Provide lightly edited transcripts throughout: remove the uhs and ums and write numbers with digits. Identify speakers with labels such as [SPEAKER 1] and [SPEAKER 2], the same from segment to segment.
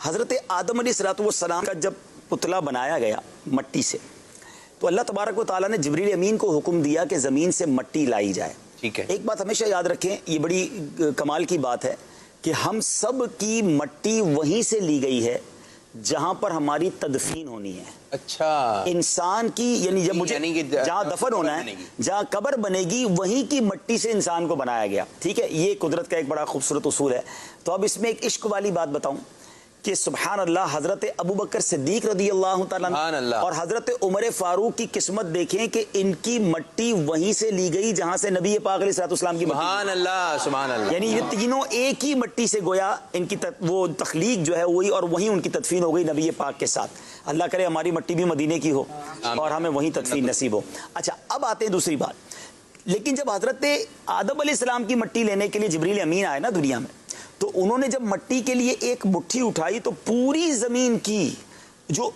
[SPEAKER 1] حضرت آدم علیہ کا جب پتلا بنایا گیا مٹی سے تو اللہ تبارک و تعالیٰ نے جبریل امین کو حکم دیا کہ زمین سے مٹی لائی جائے.
[SPEAKER 2] ٹھیک ہے.
[SPEAKER 1] ایک بات ہمیشہ یاد رکھیں, یہ بڑی کمال کی بات ہے کہ ہم سب کی مٹی وہیں سے لی گئی ہے جہاں پر ہماری تدفین ہونی ہے.
[SPEAKER 2] اچھا,
[SPEAKER 1] انسان کی یعنی جہاں دفن ہونا ہے, جہاں قبر بنے گی, وہیں کی مٹی سے انسان کو بنایا گیا. ٹھیک ہے, یہ قدرت کا ایک بڑا خوبصورت اصول ہے. تو اب اس میں ایک عشق والی بات بتاؤں کہ سبحان اللہ, حضرت ابو بکر صدیق رضی اللہ تعالیٰ اور حضرت عمر فاروق کی قسمت دیکھیں کہ ان کی مٹی وہیں سے لی گئی جہاں سے نبی پاک علیہ السلام کی مٹی.
[SPEAKER 2] سبحان اللہ, سبحان اللہ.
[SPEAKER 1] یعنی یہ تینوں ایک ہی مٹی سے گویا ان کی وہ تخلیق جو ہے وہی, اور وہیں ان کی تدفین ہو گئی نبی پاک کے ساتھ. اللہ کرے ہماری مٹی بھی مدینے کی ہو اور ہمیں وہیں تدفین نصیب ہو. اچھا, اب آتے ہیں دوسری بات. لیکن جب حضرت آدم علیہ السلام کی مٹی لینے کے لیے جبریل امین آئے نا دنیا میں, تو انہوں نے جب مٹی کے لیے ایک مٹھی اٹھائی تو پوری زمین کی جو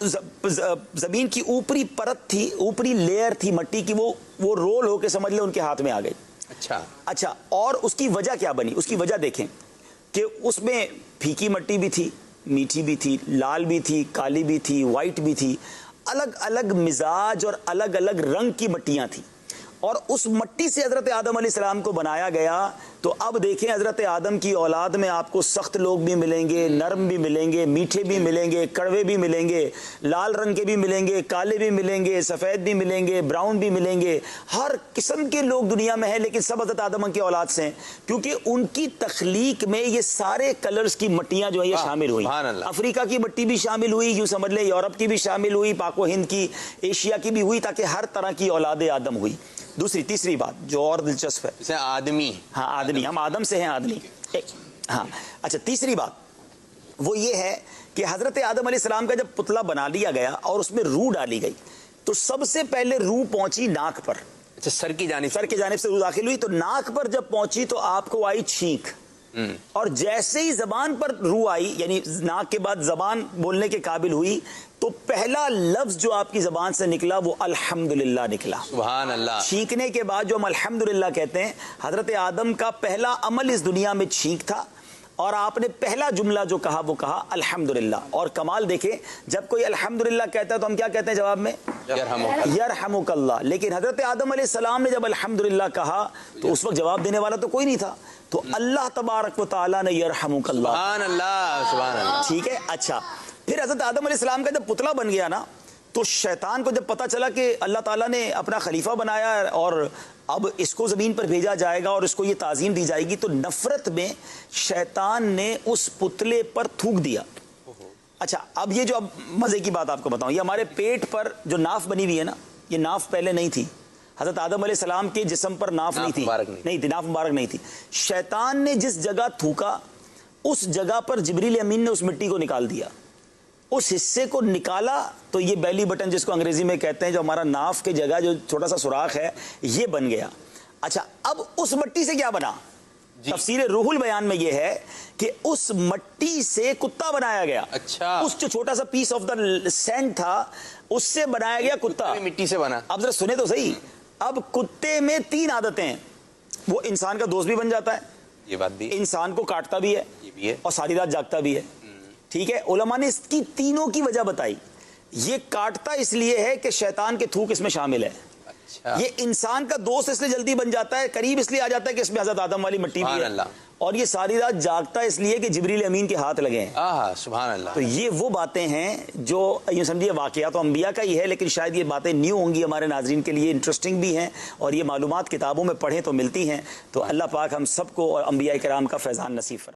[SPEAKER 1] زمین کی اوپری پرت تھی, اوپری لیئر تھی مٹی کی, وہ رول ہو کے سمجھ لیں ان کے ہاتھ میں آ گئی. اچھا, اور اس کی وجہ کیا بنی؟ اس کی وجہ دیکھیں کہ اس میں پھیکی مٹی بھی تھی, میٹھی بھی تھی, لال بھی تھی, کالی بھی تھی, وائٹ بھی تھی, الگ الگ مزاج اور الگ الگ رنگ کی مٹیاں تھیں. اور اس مٹی سے حضرت آدم علیہ السلام کو بنایا گیا. تو اب دیکھیں حضرت آدم کی اولاد میں آپ کو سخت لوگ بھی ملیں گے, نرم بھی ملیں گے, میٹھے بھی ملیں گے, کڑوے بھی ملیں گے, لال رنگ کے بھی ملیں گے, کالے بھی ملیں گے, سفید بھی ملیں گے, براؤن بھی ملیں گے. ہر قسم کے لوگ دنیا میں ہیں, لیکن سب حضرت آدم کی اولاد سے ہیں, کیونکہ ان کی تخلیق میں یہ سارے کلرز کی مٹیاں جو ہیں یہ شامل ہوئی. افریقہ کی مٹی بھی شامل ہوئی, یوں سمجھ لیں یورپ کی بھی شامل ہوئی, پاک و ہند کی, ایشیا کی بھی ہوئی, تاکہ ہر طرح کی اولاد آدم ہوئی. تیسری بات جو اور دلچسپ ہے,
[SPEAKER 2] آدمی,
[SPEAKER 1] ہاں آدمی, ہم آدم سے ہیں آدمی. ہاں اچھا, تیسری بات وہ یہ ہے کہ حضرت آدم علیہ السلام کا جب پتلا بنا لیا گیا اور اس میں روح ڈالی گئی, تو سب سے پہلے روح پہنچی ناک پر.
[SPEAKER 2] اچھا, سر کی جانب
[SPEAKER 1] سے روح داخل ہوئی, تو ناک پر جب پہنچی تو آپ کو آئی چھینک, اور جیسے ہی زبان پر روح آئی, یعنی ناک کے بعد زبان بولنے کے قابل ہوئی, تو پہلا لفظ جو آپ کی زبان سے نکلا وہ الحمدللہ نکلا.
[SPEAKER 2] سبحان اللہ.
[SPEAKER 1] چھینکنے کے بعد جو ہم الحمدللہ کہتے ہیں, حضرت آدم کا پہلا عمل اس دنیا میں چھینک تھا, اور آپ نے پہلا جملہ جو کہا وہ کہا الحمدللہ. اور کمال دیکھیں, جب کوئی الحمدللہ کہتا ہے تو ہم کیا کہتے ہیں جواب میں؟ یرحمک اللہ. لیکن حضرت آدم علیہ السلام نے جب الحمدللہ کہا تو اس وقت جواب دینے والا تو کوئی نہیں تھا, تو اللہ تبارک و تعالیٰ نے یرحمک اللہ.
[SPEAKER 2] سبحان اللہ, سبحان اللہ.
[SPEAKER 1] ٹھیک ہے. اچھا, پھر حضرت آدم علیہ السلام کا جب پتلا بن گیا نا, تو شیطان کو جب پتا چلا کہ اللہ تعالیٰ نے اپنا خلیفہ بنایا اور اب اس کو زمین پر بھیجا جائے گا اور اس کو یہ تعظیم دی جائے گی, تو نفرت میں شیطان نے اس پتلے پر تھوک دیا. اچھا, اب یہ جو اب مزے کی بات آپ کو بتاؤں, یہ ہمارے پیٹ پر جو ناف بنی ہوئی ہے نا, یہ ناف پہلے نہیں تھی. حضرت آدم علیہ السلام کے جسم پر ناف نہیں تھی, ناف مبارک نہیں تھی. شیطان نے جس جگہ تھوکا اس جگہ پر جبریل امین نے اس مٹی کو نکال دیا. اس حصے کو نکالا تو یہ بیلی بٹن جس کو انگریزی میں کہتے ہیں, جو ہمارا ناف کے جگہ جو چھوٹا سا سوراخ ہے, یہ بن گیا. اچھا, اب اس مٹی سے کیا بنا؟ تفسیر روح البیان میں یہ ہے کہ اس مٹی سے کتا بنایا گیا.
[SPEAKER 2] اچھا,
[SPEAKER 1] اس جو چھوٹا سا پیس آف دا سینڈ تھا اس سے بنایا گیا کتا,
[SPEAKER 2] مٹی سے بنا.
[SPEAKER 1] اب ذرا سنے تو صحیح, اب کتے میں 3 عادتیں ہیں. وہ انسان کا دوست بھی بن جاتا ہے,
[SPEAKER 2] یہ بات بھی,
[SPEAKER 1] انسان کو کاٹتا بھی ہے,
[SPEAKER 2] یہ بھی ہے, اور
[SPEAKER 1] ساری رات جاگتا بھی ہے. ٹھیک ہے, علماء نے اس کی تینوں کی وجہ بتائی. یہ کاٹتا اس لیے ہے کہ شیطان کے تھوک اس میں شامل ہے. یہ انسان کا دوست اس لیے جلدی بن جاتا ہے, قریب اس لیے آ جاتا ہے کہ اس میں حضرت آدم والی مٹی بھی ہے, اور یہ ساری رات جاگتا ہے اس لیے کہ جبریل امین کے ہاتھ لگے ہیں.
[SPEAKER 2] سبحان اللہ.
[SPEAKER 1] تو یہ وہ باتیں ہیں جو یوں سمجھیے واقعہ تو انبیاء کا ہی ہے, لیکن شاید یہ باتیں نیو ہوں گی ہمارے ناظرین کے لیے, انٹرسٹنگ بھی ہیں, اور یہ معلومات کتابوں میں پڑھیں تو ملتی ہیں. تو اللہ پاک ہم سب کو اور انبیاء کرام کا فیضان نصیب فرمائے.